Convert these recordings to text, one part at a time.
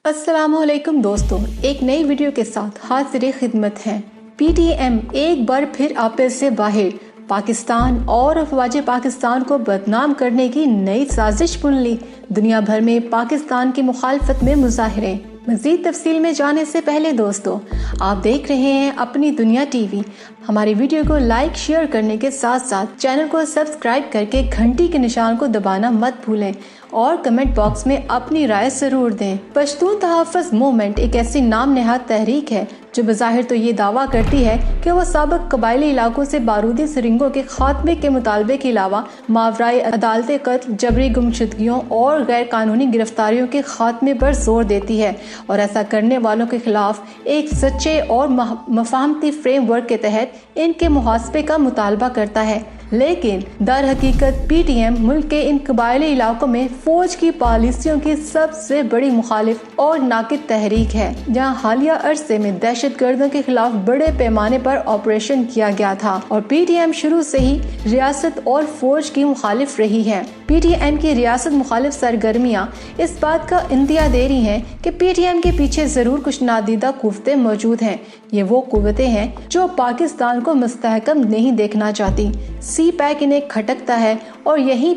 अस्सलाम वालेकुम दोस्तों, एक नई वीडियो के साथ हाजिर खिदमत हैं। PTM एक बार फिर आपस से बाहर, पाकिस्तान और अफवाज पाकिस्तान को बदनाम करने की नई साजिश बुन ली। दुनिया भर में पाकिस्तान की मुखालफत में मुजाहरे। मजीद तफसील में जाने से पहले दोस्तों, आप देख रहे हैं अपनी दुनिया टीवी। हमारी वीडियो को लाइक शेयर करने के साथ साथ चैनल को सब्सक्राइब करके घंटी के निशान को दबाना मत भूलें और कमेंट बॉक्स में अपनी राय जरूर दें। पश्तून तहफ़्फ़ुज़ मूवमेंट एक ऐसी नाम नहाद तहरीक है जो बज़ाहिर तो ये दावा करती है कि वो साबिक़ कबायली इलाकों से बारूदी सरिंगों के खात्मे के मुतालबे के अलावा मावराई अदालती कत्ल, जबरी गुमशुदगियों और गैर कानूनी गिरफ्तारियों के खात्मे पर जोर देती है और ऐसा करने वालों के खिलाफ एक सच्चे और मफाहमती फ्रेमवर्क के तहत इनके मुहासबे का मुतालबा करता है। लेकिन दर हकीकत PTM मुल्क के इन कबायली इलाकों में फौज की पॉलिसियों की सबसे बड़ी मुखालिफ और नाकिद तहरीक है, जहां हालिया अरसे में दहशतगर्दों के खिलाफ बड़े पैमाने पर ऑपरेशन किया गया था और PTM शुरू से ही रियासत और फौज की मुखालिफ रही है। PTM की रियासत मुखालिफ सरगर्मियाँ इस बात का इंदिया दे रही हैं कि PTM के पीछे जरूर कुछ नादीदा कुव्वतें मौजूद हैं। ये वो कुव्वतें हैं जो पाकिस्तान को मुस्तहकम नहीं देखना चाहती। CPAC इन्हें खटकता है और यहीं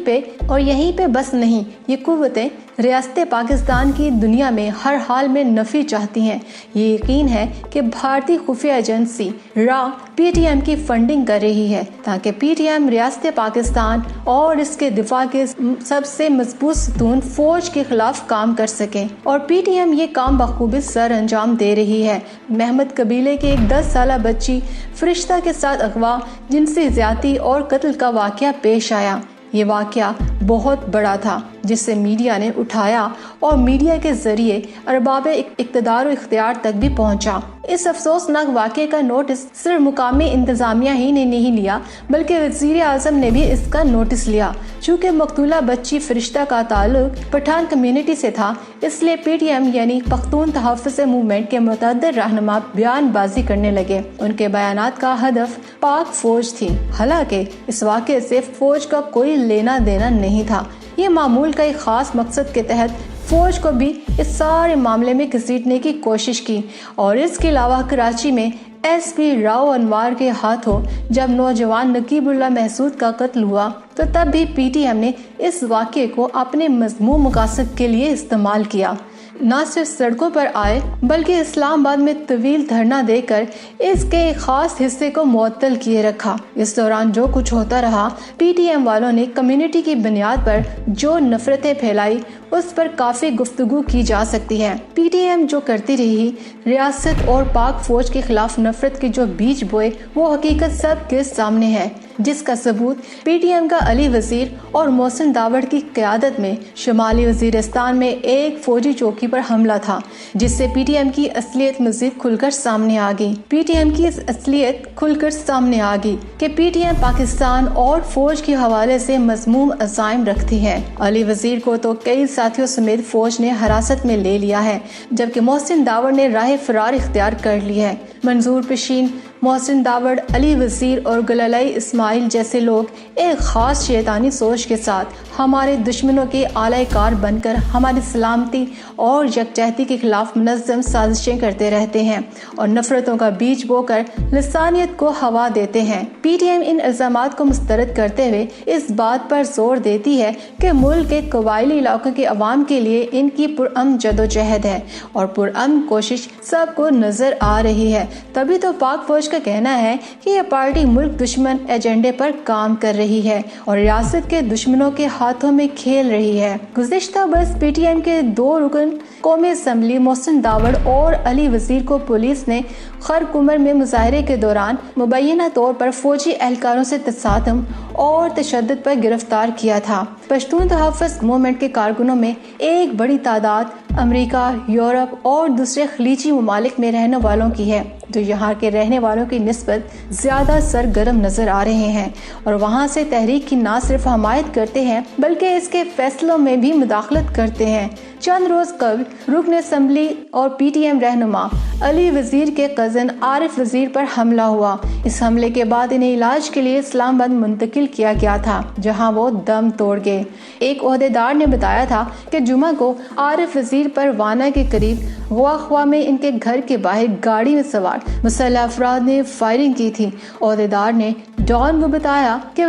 पे बस नहीं, ये कुव्वतें रियासत पाकिस्तान की दुनिया में हर हाल में नफी चाहती हैं। ये यकीन है कि भारतीय खुफिया एजेंसी RA PTM की फंडिंग कर रही है ताकि PTM रियासत पाकिस्तान और इसके दिफा के सबसे मजबूत सतून फौज के खिलाफ काम कर सके और PTM ये काम बखूबी सर अंजाम दे रही है। महमद कबीले के एक 10 साला बच्ची फरिश्ता के साथ अगवा, जिनसे ज्यादती और कत्ल का वाकया पेश आया। ये वाकया बहुत बड़ा था जिसे मीडिया ने उठाया और मीडिया के जरिए अरबाब इक़्तिदार और इख्तियार तक भी पहुंचा। इस अफसोसनाक वाक़े का नोटिस सिर्फ मुकामी इंतजामिया ही ने नहीं लिया बल्कि वज़ीर आज़म ने भी इसका नोटिस लिया। चूँकि मकतूला बच्ची फरिश्ता का ताल्लुक पठान कम्युनिटी से था, इसलिए PTM यानी पख्तून तहफ़्फ़ुज़ मूवमेंट के मुतअद्दिद रहनुमा बयानबाजी करने लगे। उनके बयानात का हदफ पाक फौज थी। हालांकि इस वाक़े से फौज का कोई लेना देना नहीं था। ये मामूल का एक खास मकसद के तहत फौज को भी इस सारे मामले में घसीटने की कोशिश की और इसके अलावा कराची में SP राव अनवार के हाथों जब नौजवान नकीबुल्लाह महसूद का कत्ल हुआ तो तब भी PTM ने इस वाक़े को अपने मज़मूम मकासद के लिए इस्तेमाल किया। न सिर्फ सड़कों पर आए बल्कि इस्लामाबाद में तवील धरना देकर इसके एक खास हिस्से को मुअत्तल किए रखा। इस दौरान जो कुछ होता रहा, PTM वालों ने कम्युनिटी की बुनियाद पर जो नफरतें फैलाई उस पर काफ़ी गुफ्तगू की जा सकती है। PTM जो करती रही, रियासत और पाक फौज के खिलाफ नफरत के जो बीज बोए वो हकीकत सबके सामने है, जिसका सबूत PTM का अली वजीर और मोहसिन दावड़ की क़यादत में शुमाली वजीरिस्तान में एक फौजी चौकी पर हमला था, जिससे PTM की असलियत मजीद खुलकर सामने आ गई। PTM की इस असलियत खुलकर सामने आ गई कि PTM पाकिस्तान और फौज के हवाले से मज़मूम अज़ाइम रखती है। अली वजीर को तो कई साथियों समेत फौज ने हिरासत में ले लिया है, जबकि मोहसिन दावड़ ने राह फरार इख्तियार कर ली है। मंजूर पेशीन, मोहसिन दावड़, अली वजीर और गललाई इस्माइल जैसे लोग एक खास शैतानी सोच के साथ हमारे दुश्मनों के आलाकार बनकर हमारी सलामती और यकजहती के खिलाफ मुनज़्ज़म साजिशें करते रहते हैं और नफरतों का बीज बोकर लिसानियत को हवा देते हैं। PTM इन इल्ज़ामात को मुस्तरद करते हुए इस बात पर जोर देती है कि मुल्क के कबायली इलाकों के अवाम के लिए इनकी पुरअमन जदोजहद है और पुरअमन कोशिश सबको नजर आ रही है। तभी तो पाक फौज का कहना है कि यह पार्टी मुल्क दुश्मन एजेंडे पर काम कर रही है और रियासत के दुश्मनों के हाथों में खेल रही है। गुज़िश्ता बरस PTM के 2 रुकन कौमी असम्बली मोहसिन दावड़ और अली वजीर को पुलिस ने खरकुमर में मुजाहरे के दौरान मुबैना तौर पर फौजी एहलकारों से तसादम और तशद्दुद पर गिरफ्तार किया था। पश्तून तहफ़्फ़ुज़ मूवमेंट के कारकुनों में एक बड़ी तादाद अमेरिका, यूरोप और दूसरे खलीजी ममालिक में रहने वालों की है, जो यहाँ के रहने वालों की निस्बत ज़्यादा सरगर्म नज़र आ रहे हैं और वहाँ से तहरीक की न सिर्फ हमायत करते हैं बल्कि इसके फैसलों में भी मुदाखलत करते हैं। चंद रोज़ कबल रुकन असम्बली और PTM रहनुमा अली वजीर के कज़न आरिफ वजीर पर हमला हुआ। اس حملے کے بعد انہیں علاج کے لیے اسلام آباد منتقل کیا گیا تھا، جہاں وہ دم توڑ گئے۔ ایک عہدیدار نے بتایا تھا کہ جمعہ کو عارف وزیر پر وانا کے قریب غوا میں ان کے گھر کے باہر گاڑی میں سوار مسلح افراد نے فائرنگ کی تھی۔ عہدیدار نے ڈان کو بتایا کہ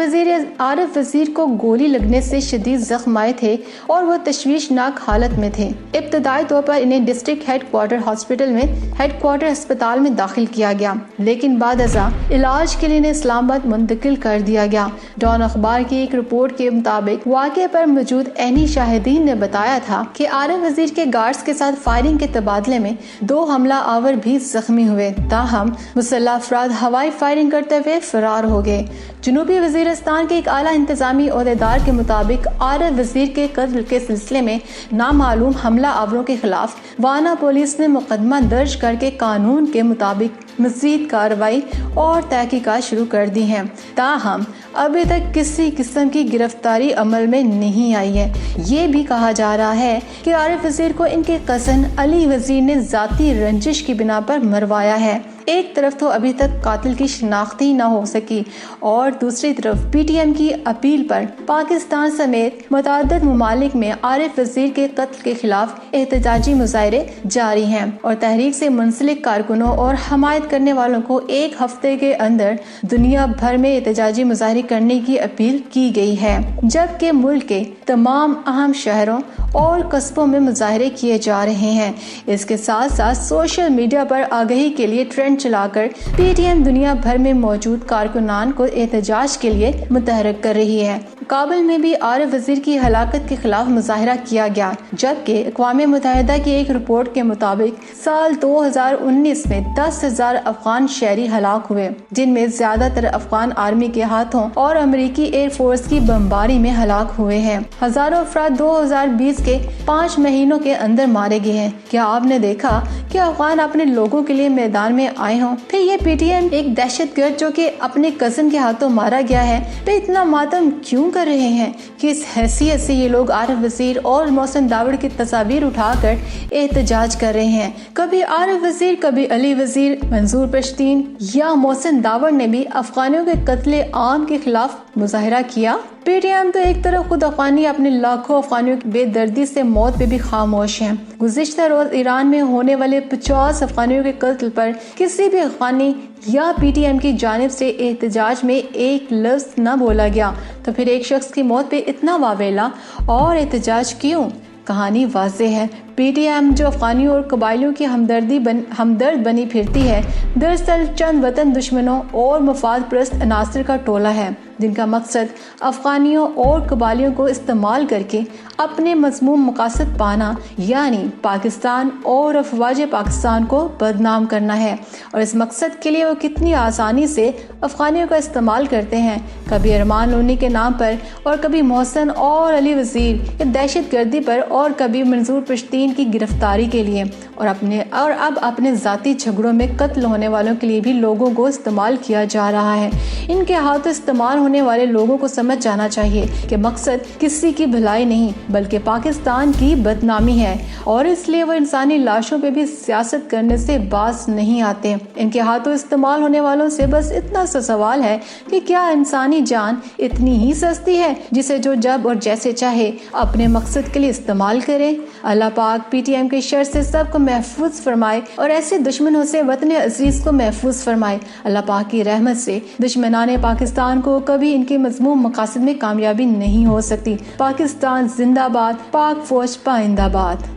عارف وزیر کو گولی لگنے سے شدید زخم آئے تھے اور وہ تشویشناک حالت میں تھے۔ ابتدائی طور پر انہیں ڈسٹرکٹ ہیڈ کوارٹر ہسپتال میں داخل کیا گیا، لیکن بعد ازاں علاج کے لیے انہیں اسلام آباد منتقل کر دیا گیا۔ ڈان اخبار کی ایک رپورٹ کے مطابق واقعے پر موجود عینی شاہدین نے بتایا تھا کہ عارف وزیر کے گارڈز کے ساتھ فائرنگ کے تبادلے میں 2 حملہ آور بھی زخمی ہوئے، تاہم مسلح افراد ہوائی فائرنگ کرتے ہوئے فرار ہو گئے۔ جنوبی وزیرستان کے ایک اعلیٰ انتظامی عہدیدار کے مطابق عارف وزیر کے قتل کے سلسلے میں نامعلوم حملہ آوروں کے خلاف وانا پولیس نے مقدمہ درج کر کے قانون کے مطابق مزید کارروائی اور تحقیقات شروع کر دی ہیں، تاہم ابھی تک کسی قسم کی گرفتاری عمل میں نہیں آئی ہے۔ یہ بھی کہا جا رہا ہے کہ عارف وزیر کو ان کے کزن علی وزیر نے ذاتی رنجش کی بنا پر مروایا ہے۔ ایک طرف تو ابھی تک قاتل کی شناخت ہی نہ ہو سکی اور دوسری طرف پی ٹی ایم کی اپیل پر پاکستان سمیت متعدد ممالک میں عارف وزیر کے قتل کے خلاف احتجاجی مظاہرے جاری ہیں اور تحریک سے منسلک کارکنوں اور حمایت کرنے والوں کو ایک ہفتے کے اندر دنیا بھر میں احتجاجی مظاہرے کرنے کی اپیل کی گئی ہے، جبکہ ملک کے تمام اہم شہروں اور قصبوں میں مظاہرے کیے جا رہے ہیں۔ اس کے ساتھ ساتھ سوشل میڈیا پر آگہی کے لیے ٹرینڈ چلا کر پی ٹی ایم دنیا بھر میں موجود کارکنان کو احتجاج کے لیے متحرک کر رہی ہے۔ کابل میں بھی عارف وزیر کی ہلاکت کے خلاف مظاہرہ کیا گیا، جبکہ اقوام متحدہ کی ایک رپورٹ کے مطابق سال 2019 میں 10,000 افغان شہری ہلاک ہوئے، جن میں زیادہ تر افغان آرمی کے ہاتھوں اور امریکی ایئر فورس کی بمباری میں ہلاک ہوئے ہیں۔ ہزاروں افراد 2020 کے 5 مہینوں کے اندر مارے گئے ہیں۔ کیا آپ نے دیکھا کہ افغان اپنے لوگوں کے لیے میدان میں آئے ہوں؟ پھر یہ پی ٹی ایم ایک دہشت گرد جو کہ اپنے کزن کے ہاتھوں مارا گیا ہے پہ اتنا ماتم کیوں کر رہے ہیں؟ کس حیثیت سے یہ لوگ عارف وزیر اور محسن داوڑ کی تصاویر اٹھا کر احتجاج کر رہے ہیں؟ کبھی عارف وزیر، کبھی علی وزیر، منظور پشتین یا محسن داوڑ نے بھی افغانیوں کے قتل عام کے خلاف مظاہرہ کیا؟ پی ٹی ایم تو ایک طرف خود افغانی اپنے لاکھوں افغانیوں کی بے دردی سے موت پہ بھی خاموش ہیں۔ گزشتہ روز ایران میں ہونے والے 50 افغانیوں کے قتل پر کسی بھی افغانی یا پی ٹی ایم کی جانب سے احتجاج میں ایک لفظ نہ بولا گیا، تو پھر ایک شخص کی موت پہ اتنا واویلا اور احتجاج کیوں؟ کہانی واضح ہے۔ پی ٹی ایم جو افغانیوں اور قبائلیوں کی ہمدرد بنی پھرتی ہے، دراصل چند وطن دشمنوں اور مفاد پرست عناصر کا ٹولہ ہے، جن کا مقصد افغانیوں اور قبائلیوں کو استعمال کر کے اپنے مذموم مقاصد پانا، یعنی پاکستان اور افواج پاکستان کو بدنام کرنا ہے۔ اور اس مقصد کے لیے وہ کتنی آسانی سے افغانیوں کا استعمال کرتے ہیں، کبھی ارمان لونی کے نام پر اور کبھی محسن اور علی وزیر یا دہشت گردی پر اور کبھی منظور پشتین کی گرفتاری کے لیے، اور اب اپنے ذاتی جھگڑوں میں قتل ہونے والوں کے لیے بھی لوگوں کو استعمال کیا جا رہا ہے۔ ان کے ہاتھوں استعمال ہونے والے لوگوں کو سمجھ جانا چاہیے کہ مقصد کسی کی بھلائی نہیں بلکہ پاکستان کی بدنامی ہے، اور اس لیے وہ انسانی لاشوں پہ بھی سیاست کرنے سے باز نہیں آتے۔ ان کے ہاتھوں استعمال ہونے والوں سے بس اتنا سا سوال ہے کہ کیا انسانی جان اتنی ہی سستی ہے جسے جو جب اور جیسے چاہے اپنے مقصد کے لیے استعمال کرے؟ اللہ پاک پی ٹی ایم کے شر سے سب کو محفوظ فرمائے اور ایسے دشمنوں سے وطن عزیز کو محفوظ فرمائے۔ اللہ پاک کی رحمت سے دشمنان پاکستان کو کبھی ان کے مذموم مقاصد میں کامیابی نہیں ہو سکتی۔ پاکستان زندہ باد، پاک فوج پائندہ باد۔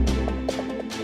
ہیں۔